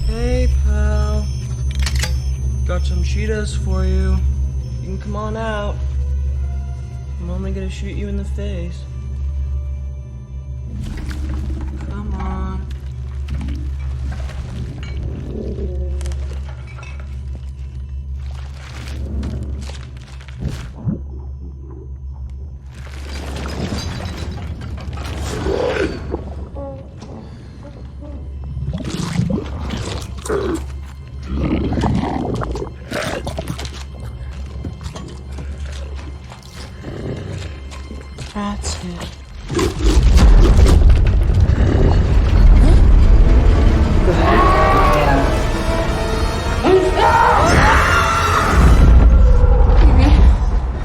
Hey, pal. Got some Cheetos for you. You can come on out. I'm only gonna shoot you in the face. Come on. That's it.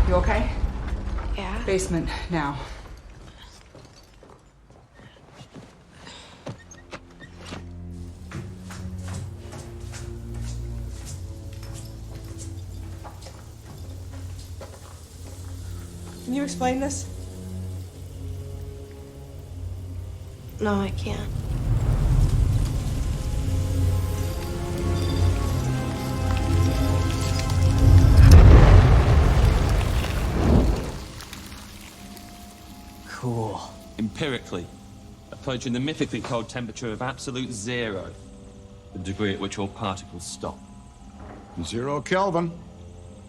You okay? Yeah. Basement now. Can you explain this? No, I can't. Cool. Empirically, approaching the mythically cold temperature of absolute zero, the degree at which all particles stop. 0 Kelvin.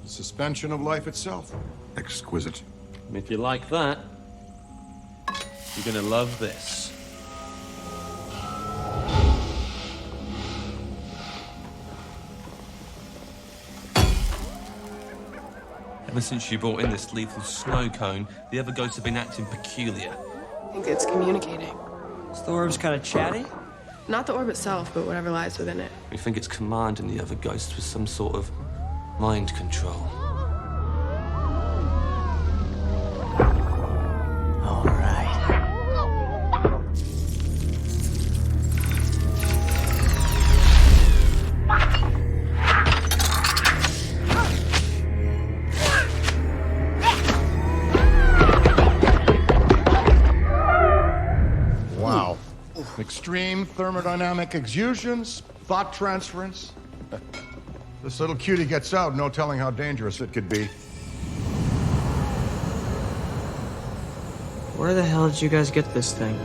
The suspension of life itself. Exquisite. And if you like that, you're gonna love this. Ever since you brought in this lethal snow cone, the other ghosts have been acting peculiar. I think it's communicating. Is the orb's kind of chatty? Not the orb itself, but whatever lies within it. We think it's commanding the other ghosts with some sort of mind control. All right. Wow. Extreme thermodynamic exusions, thought transference. This little cutie gets out, no telling how dangerous it could be. Where the hell did you guys get this thing?